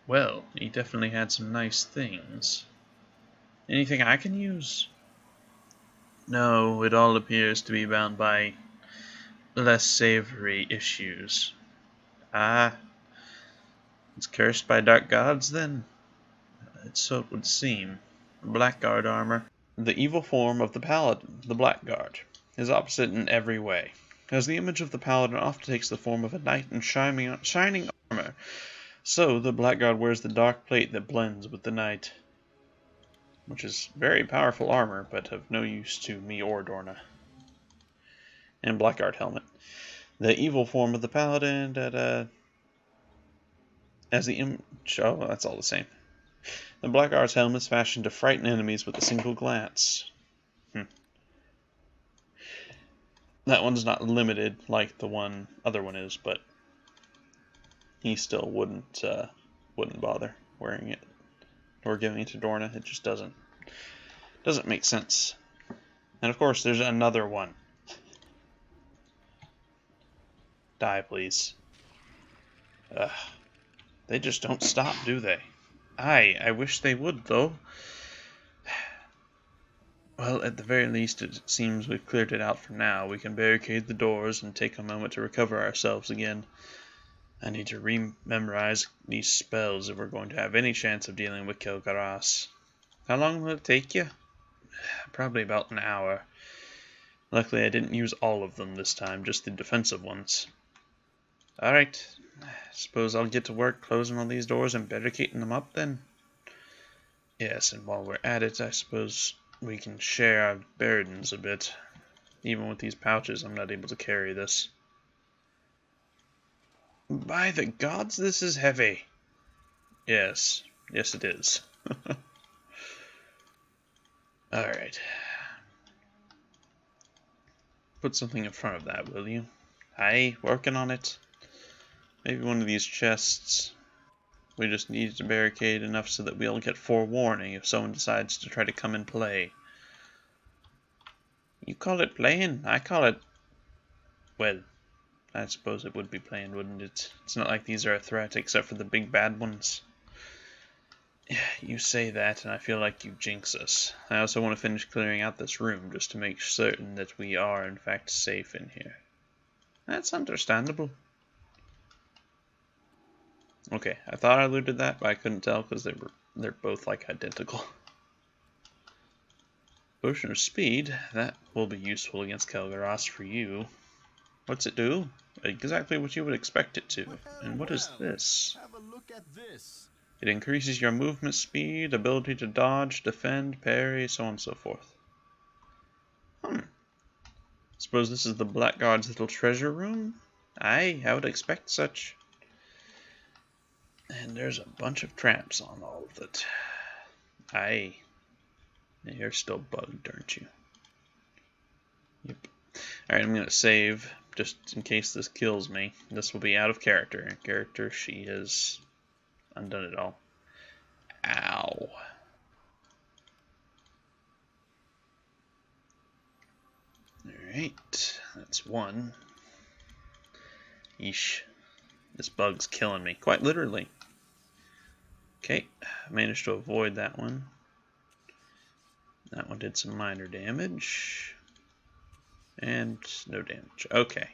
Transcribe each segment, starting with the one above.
Well, he definitely had some nice things. Anything I can use? No, it all appears to be bound by less savory issues. Ah, it's cursed by dark gods then? So it would seem. Blackguard armor. The evil form of the paladin, the blackguard, is opposite in every way. As the image of the paladin often takes the form of a knight in shining armor, so the blackguard wears the dark plate that blends with the knight, which is very powerful armor, but of no use to me or Dorna. And blackguard helmet. The evil form of the paladin, as the image, oh, that's all the same. The blackguard's helmet is fashioned to frighten enemies with a single glance. That one's not limited like the other one is, but he still wouldn't bother wearing it or giving it to Dorna. It just doesn't make sense. And of course, there's another one. Die, please. Ugh. They just don't stop, do they? I wish they would, though. Well, at the very least, it seems we've cleared it out for now. We can barricade the doors and take a moment to recover ourselves again. I need to re-memorize these spells if we're going to have any chance of dealing with Kel'Garas. How long will it take you? Probably about an hour. Luckily, I didn't use all of them this time, just the defensive ones. Alright, suppose I'll get to work closing all these doors and barricading them up then? Yes, and while we're at it, I suppose we can share our burdens a bit. Even with these pouches, I'm not able to carry this. By the gods, this is heavy. Yes it is. Alright. Put something in front of that, will you? Aye, working on it. Maybe one of these chests. We just need to barricade enough so that we'll get forewarning if someone decides to try to come and play. You call it playing? I call it... Well, I suppose it would be playing, wouldn't it? It's not like these are a threat except for the big bad ones. You say that and I feel like you jinx us. I also want to finish clearing out this room just to make certain that we are in fact safe in here. That's understandable. Okay, I thought I looted that, but I couldn't tell because they're both like identical. Potion of Speed, that will be useful against Kel'Garas for you. What's it do? Exactly what you would expect it to. And what is this? Have a look at this. It increases your movement speed, ability to dodge, defend, parry, so on and so forth. Suppose this is the Blackguard's little treasure room? Aye, I would expect such. And there's a bunch of traps on all of it. Aye. You're still bugged, aren't you? Yep. Alright, I'm going to save, just in case this kills me. This will be out of character. In character, she has undone it all. Ow. Alright, that's one. Yeesh. This bug's killing me, quite literally. Okay, managed to avoid that one. That one did some minor damage. And no damage. Okay.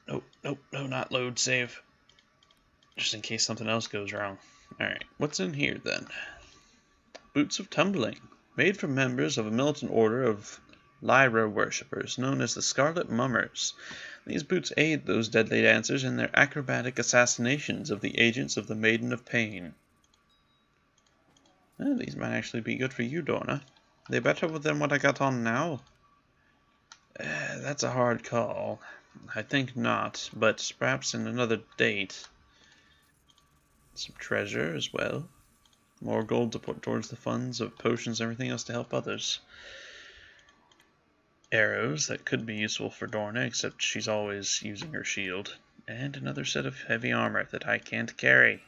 Nope, no, not load save. Just in case something else goes wrong. Alright, what's in here then? Boots of Tumbling. Made from members of a militant order of Lyra worshippers known as the Scarlet Mummers. These boots aid those deadly dancers in their acrobatic assassinations of the agents of the Maiden of Pain. Well, these might actually be good for you, Dorna. They better than what I got on now? That's a hard call. I think not, but perhaps in another date. Some treasure as well. More gold to put towards the funds of potions and everything else to help others. Arrows that could be useful for Dorna, except she's always using her shield. And another set of heavy armor that I can't carry.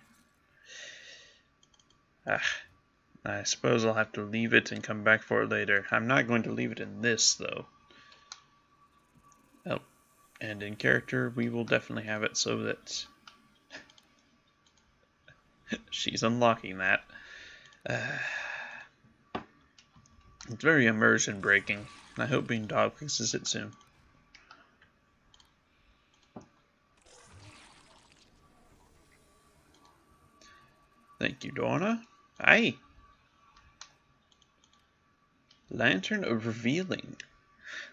I suppose I'll have to leave it and come back for it later. I'm not going to leave it in this, though. Oh, and in character, we will definitely have it so that She's unlocking that. It's very immersion breaking. I hope Bean Dog fixes it soon. Thank you, Dorna. Aye. Lantern of Revealing.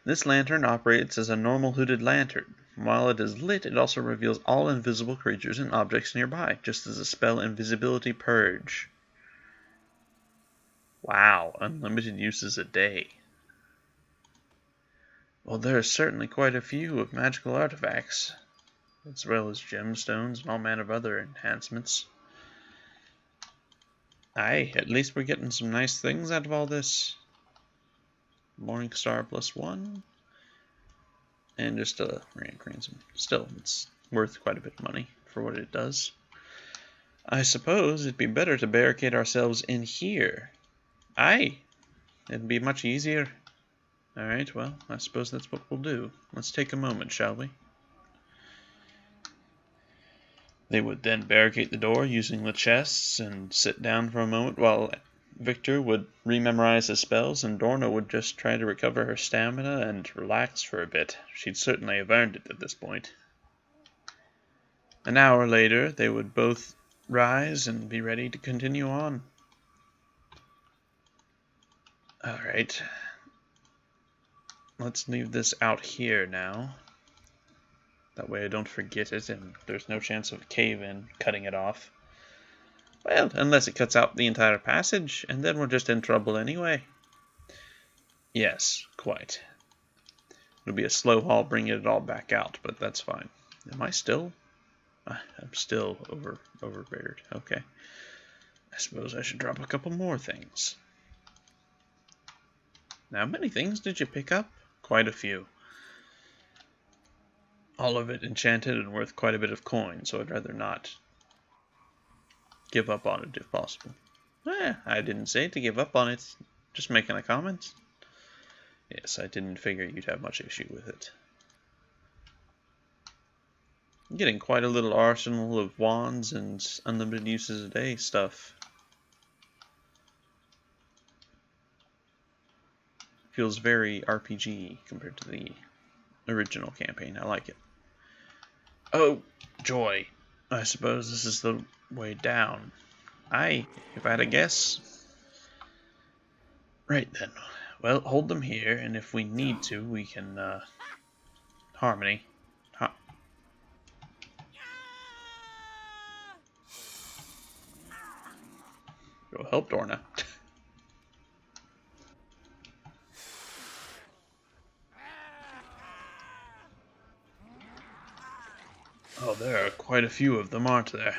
This lantern operates as a normal hooded lantern. While it is lit, it also reveals all invisible creatures and objects nearby, just as a spell Invisibility Purge. Wow, unlimited uses a day. Well, there are certainly quite a few of magical artifacts, as well as gemstones and all manner of other enhancements. Aye, at least we're getting some nice things out of all this. Morningstar +1. And just a rank ransom. Still, it's worth quite a bit of money for what it does. I suppose it'd be better to barricade ourselves in here. Aye, it'd be much easier. Alright, well, I suppose that's what we'll do. Let's take a moment, shall we? They would then barricade the door using the chests and sit down for a moment while Victor would rememorize his spells and Dorna would just try to recover her stamina and relax for a bit. She'd certainly have earned it at this point. An hour later, they would both rise and be ready to continue on. Alright. Let's leave this out here now. That way I don't forget it and there's no chance of a cave-in cutting it off. Well, unless it cuts out the entire passage, and then we're just in trouble anyway. Yes, quite. It'll be a slow haul bringing it all back out, but that's fine. Am I still? I'm still overbeared. Okay. I suppose I should drop a couple more things. Now, how many things did you pick up? Quite a few. All of it enchanted and worth quite a bit of coin, so I'd rather not give up on it if possible. I didn't say to give up on it. Just making a comment. Yes, I didn't figure you'd have much issue with it. I'm getting quite a little arsenal of wands and unlimited uses a day stuff. Feels very RPG compared to the original campaign. I like it. Oh, joy. I suppose this is the way down. Aye, if I had a guess. Right then. Well, hold them here, and if we need to, we can, Harmony. Go help Dorna. Oh, there are quite a few of them, aren't there?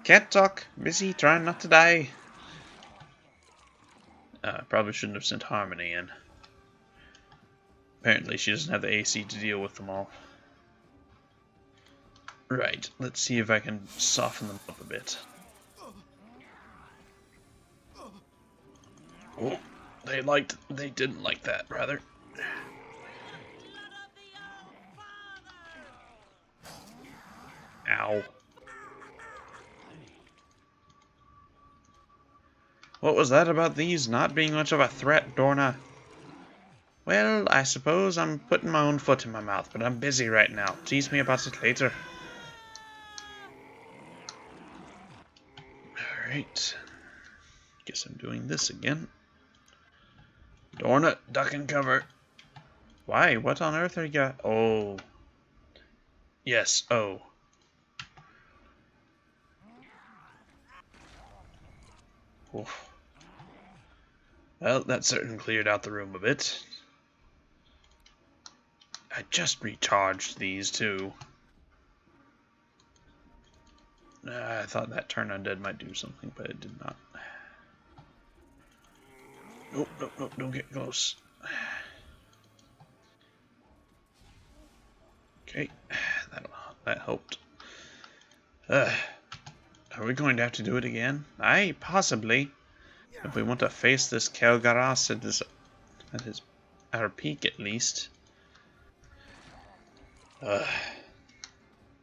Cat talk. Busy, trying not to die. Probably shouldn't have sent Harmony in. Apparently she doesn't have the AC to deal with them all. Right, let's see if I can soften them up a bit. Oh, they didn't like that, rather. Ow. What was that about these not being much of a threat, Dorna? Well, I suppose I'm putting my own foot in my mouth, but I'm busy right now. Tease me about it later. Alright. Guess I'm doing this again. Dorna, duck and cover. Why? What on earth are you... Oh. Yes, oh. Oof. Well, that certainly cleared out the room a bit. I just recharged these too. I thought that turn undead might do something, but it did not. Nope, nope, nope, don't get close. Okay, that helped. Are we going to have to do it again? Aye, possibly. If we want to face this Kelgaras at our peak at least.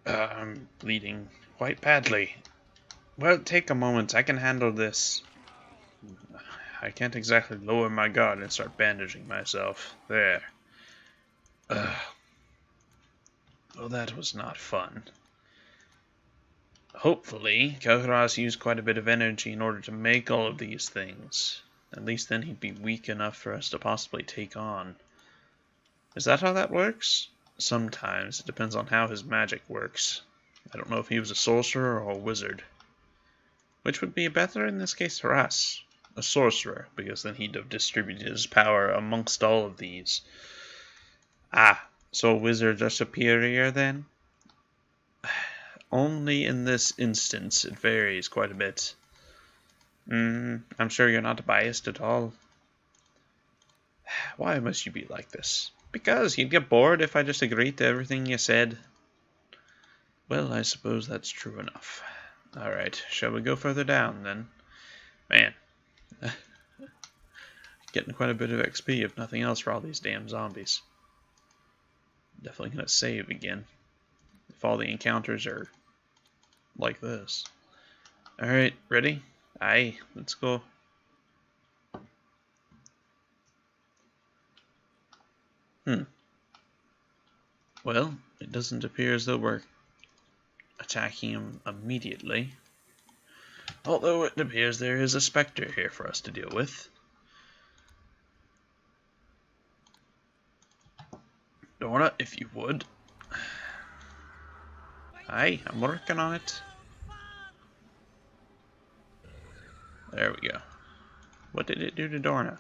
I'm bleeding quite badly. Well, take a moment. I can handle this. I can't exactly lower my guard and start bandaging myself. There. Ugh. Well, that was not fun. Hopefully, Kakuras used quite a bit of energy in order to make all of these things. At least then he'd be weak enough for us to possibly take on. Is that how that works? Sometimes. It depends on how his magic works. I don't know if he was a sorcerer or a wizard. Which would be better in this case for us? A sorcerer, because then he'd have distributed his power amongst all of these. Ah, so wizards are superior then? Only in this instance. It varies quite a bit. I'm sure you're not biased at all. Why must you be like this? Because you'd get bored if I just agreed to everything you said. Well, I suppose that's true enough. Alright, shall we go further down then? Man, getting quite a bit of XP if nothing else for all these damn zombies. Definitely gonna save again. If all the encounters are like this. Alright, ready? Aye, let's go. Well, it doesn't appear as though we're attacking him immediately. Although it appears there is a Spectre here for us to deal with. Dora, if you would. Aye, I'm working on it. There we go. What did it do to Dorna?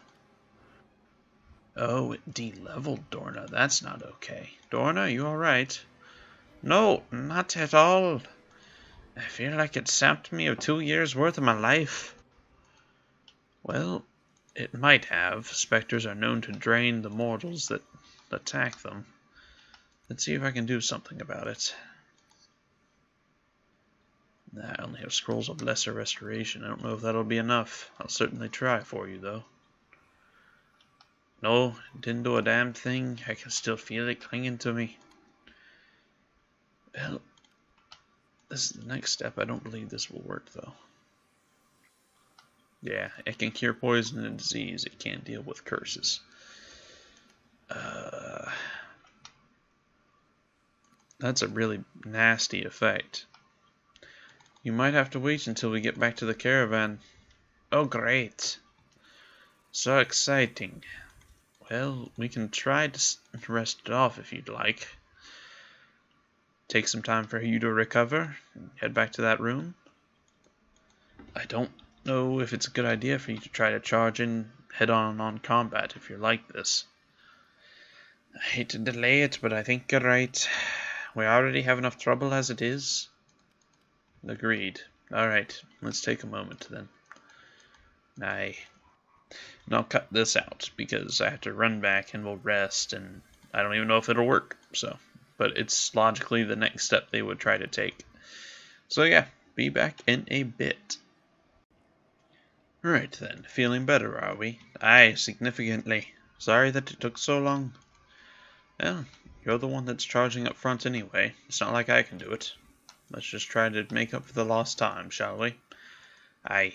Oh, it de-leveled Dorna. That's not okay. Dorna, you alright? No, not at all. I feel like it sapped me of 2 years worth of my life. Well, it might have. Spectres are known to drain the mortals that attack them. Let's see if I can do something about it. I only have scrolls of lesser restoration. I don't know if that'll be enough. I'll certainly try for you, though. No, didn't do a damn thing. I can still feel it clinging to me. Well, this is the next step. I don't believe this will work, though. Yeah, it can cure poison and disease. It can't deal with curses. That's a really nasty effect. You might have to wait until we get back to the caravan. Oh, great. So exciting. Well, we can try to rest it off if you'd like. Take some time for you to recover and head back to that room. I don't know if it's a good idea for you to try to charge in head-on combat if you're like this. I hate to delay it, but I think you're right. We already have enough trouble as it is. Agreed. Alright, let's take a moment then. And I'll cut this out because I have to run back and we'll rest, and I don't even know if it'll work. So, but it's logically the next step they would try to take. So yeah, be back in a bit. Right then, feeling better, are we? Aye, significantly. Sorry that it took so long. Well, you're the one that's charging up front anyway. It's not like I can do it. Let's just try to make up for the lost time, shall we? Aye.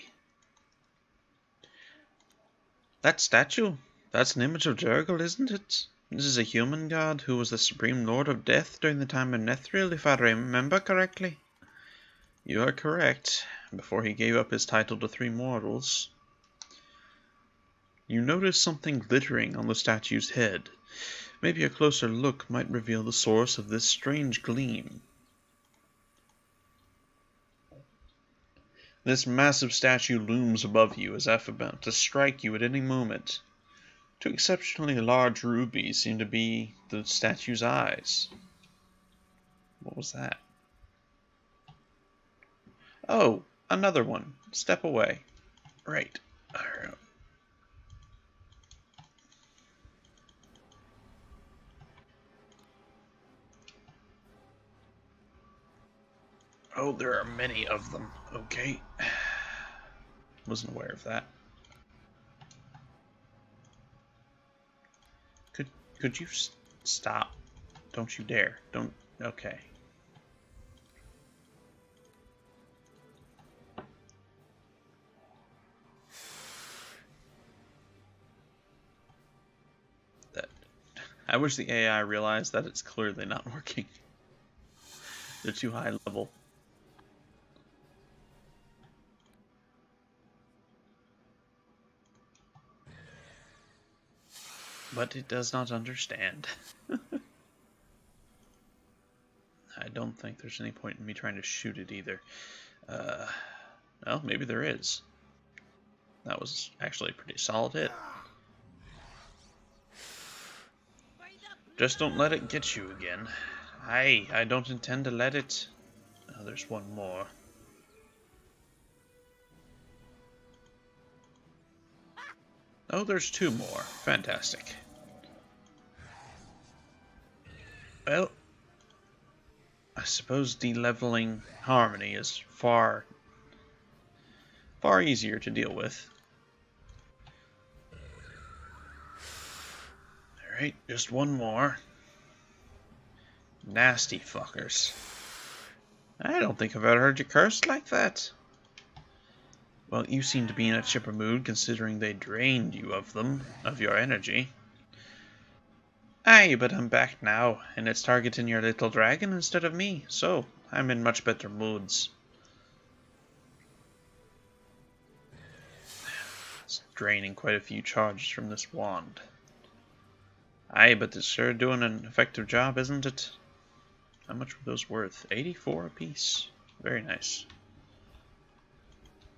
That statue? That's an image of Gerald, isn't it? This is a human god who was the supreme lord of death during the time of Nethril, if I remember correctly. You are correct. Before he gave up his title to 3 mortals. You notice something glittering on the statue's head. Maybe a closer look might reveal the source of this strange gleam. This massive statue looms above you as if about to strike you at any moment. 2 exceptionally large rubies seem to be the statue's eyes. What was that? Oh, another one. Step away. Right. Oh, there are many of them. Okay. Wasn't aware of that. Could you stop? Don't you dare. Don't. Okay. I wish the AI realized that it's clearly not working. They're too high level. But it does not understand. I don't think there's any point in me trying to shoot it either. Well, maybe there is. That was actually a pretty solid hit. Just don't let it get you again. I don't intend to let it. Oh, there's one more. Oh, there's two more. Fantastic. Well, I suppose de-leveling Harmony is far easier to deal with. Alright, just one more. Nasty fuckers. I don't think I've ever heard you curse like that. Well, you seem to be in a chipper mood considering they drained you of your energy. Aye, but I'm back now, and it's targeting your little dragon instead of me, so I'm in much better moods. It's draining quite a few charges from this wand. Aye, but it's sure doing an effective job, isn't it? How much were those worth? 84 apiece. Very nice.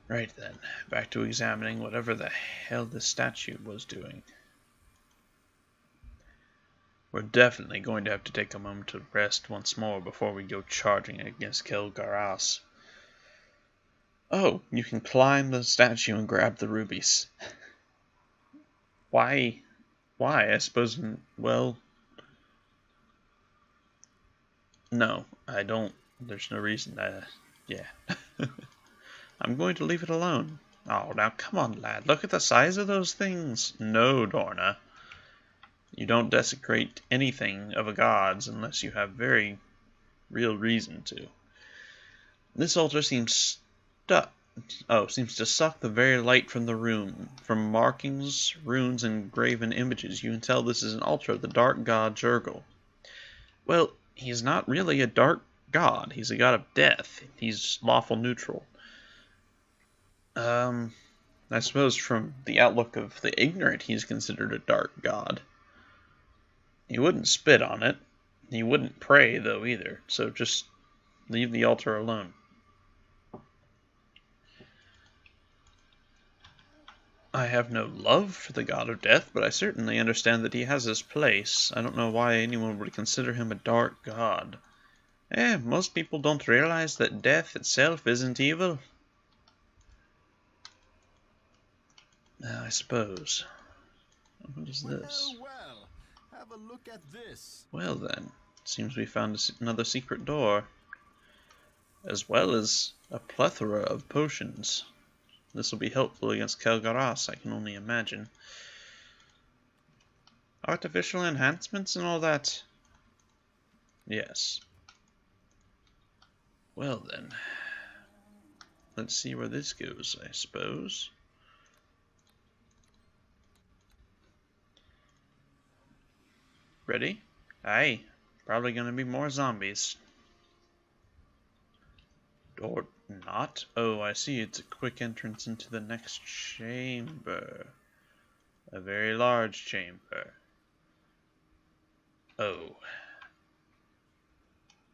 Right then, back to examining whatever the hell this statue was doing. We're definitely going to have to take a moment to rest once more before we go charging against Kelgaras. Oh, you can climb the statue and grab the rubies. Why? Why? I suppose, well... No, I don't. There's no reason to... Yeah. I'm going to leave it alone. Oh, now come on, lad. Look at the size of those things. No, Dorna. You don't desecrate anything of a god's unless you have very real reason to. This altar seems seems to suck the very light from the room. From markings, runes, and graven images, you can tell this is an altar of the dark god Gerald. Well, he's not really a dark god. He's a god of death. He's lawful neutral. I suppose from the outlook of the ignorant, he's considered a dark god. He wouldn't spit on it. He wouldn't pray, though, either. So just leave the altar alone. I have no love for the god of death, but I certainly understand that he has his place. I don't know why anyone would consider him a dark god. Most people don't realize that death itself isn't evil. I suppose. What is this? Well, have a look at this. Well then, seems we found another secret door, as well as a plethora of potions. This will be helpful against Kelgaras, I can only imagine. Artificial enhancements and all that? Yes. Well then, let's see where this goes, I suppose. Ready? Aye. Probably gonna be more zombies. Or not? Oh, I see. It's a quick entrance into the next chamber. A very large chamber. Oh.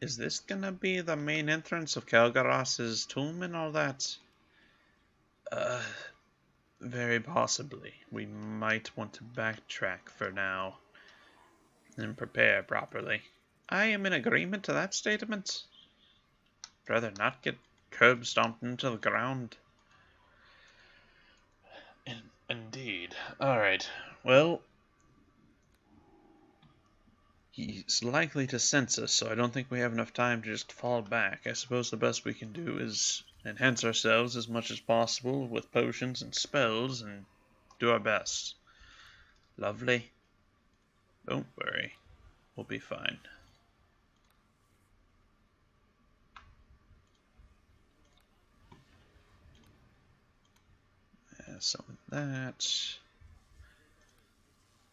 Is this gonna be the main entrance of Kelgaras's tomb and all that? Very possibly. We might want to backtrack for now. And prepare properly. I am in agreement to that statement. Rather not get curb stomped into the ground. Indeed. Alright. Well, he's likely to sense us, so I don't think we have enough time to just fall back. I suppose the best we can do is enhance ourselves as much as possible with potions and spells and do our best. Lovely. Don't worry. We'll be fine. Some of that.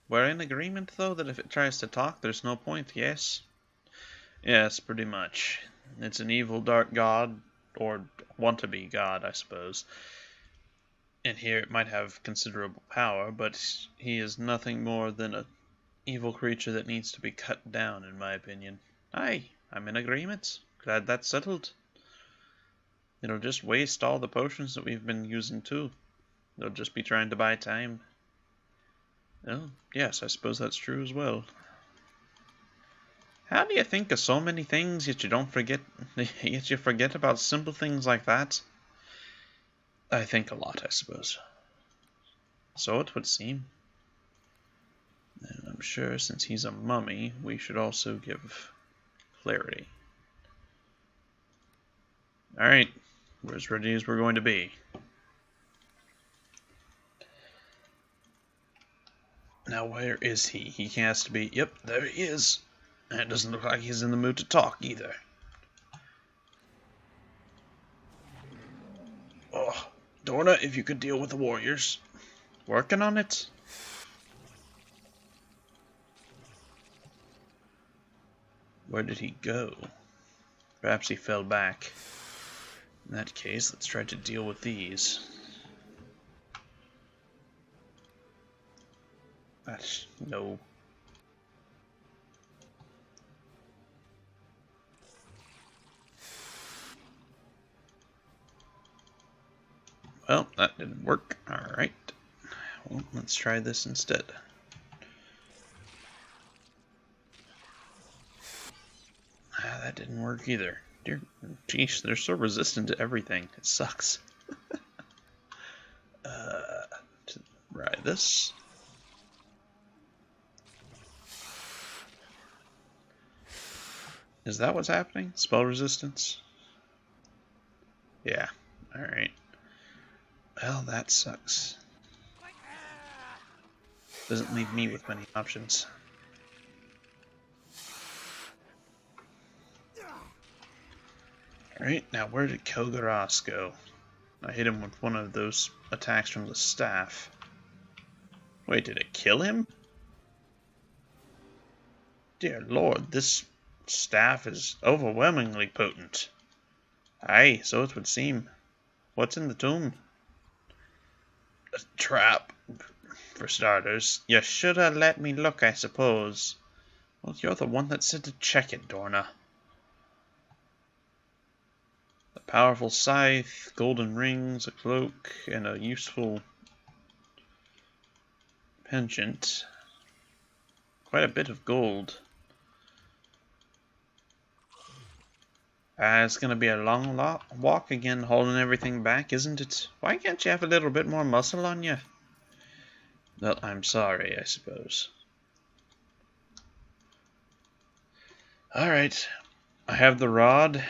We're in agreement, though, that if it tries to talk, there's no point, yes? Yes, pretty much. It's an evil dark god, or want-to-be god, I suppose. And here it might have considerable power, but he is nothing more than an evil creature that needs to be cut down, in my opinion. Aye, I'm in agreement. Glad that's settled. It'll just waste all the potions that we've been using too. They'll just be trying to buy time. Well, yes, I suppose that's true as well. How do you think of so many things yet you don't forget yet you forget about simple things like that? I think a lot, I suppose. So it would seem. And I'm sure since he's a mummy, we should also give clarity. Alright, we're as ready as we're going to be. Now where is he? He has to be... Yep, there he is. And it doesn't look like he's in the mood to talk either. Oh, Dorna, if you could deal with the warriors. Working on it. Where did he go? Perhaps he fell back. In that case, let's try to deal with these. No. Well, that didn't work. Alright. Well, let's try this instead. That didn't work either. Dear, geez, they're so resistant to everything. It sucks. Try this. Is that what's happening? Spell resistance? Yeah. Alright. Well, that sucks. Doesn't leave me with many options. Alright, now where did Kelgaras go? I hit him with one of those attacks from the staff. Wait, did it kill him? Dear Lord, this staff is overwhelmingly potent. Aye, so it would seem. What's in the tomb? A trap, for starters. You should have let me look, I suppose. Well, you're the one that said to check it, Dorna. A powerful scythe, golden rings, a cloak, and a useful penchant. Quite a bit of gold. It's gonna be a long walk again, holding everything back, isn't it? Why can't you have a little bit more muscle on you? Well, I'm sorry, I suppose. Alright, I have the rod.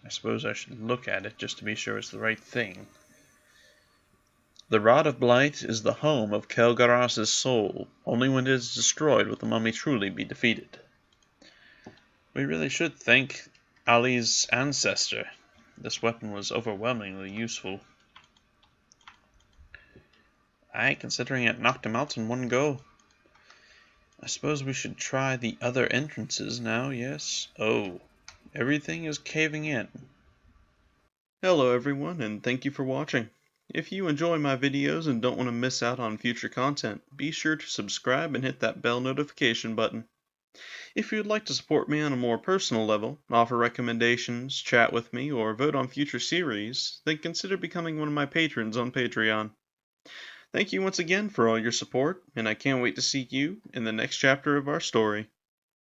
I suppose I should look at it just to be sure it's the right thing. The Rod of Blight is the home of Kelgaras' soul. Only when it is destroyed will the mummy truly be defeated. We really should thank Ali's ancestor. This weapon was overwhelmingly useful. Aye, considering it knocked him out in one go. I suppose we should try the other entrances now, yes? Oh, everything is caving in. Hello everyone, and thank you for watching. If you enjoy my videos and don't want to miss out on future content, be sure to subscribe and hit that bell notification button. If you'd like to support me on a more personal level, offer recommendations, chat with me, or vote on future series, then consider becoming one of my patrons on Patreon. Thank you once again for all your support, and I can't wait to see you in the next chapter of our story.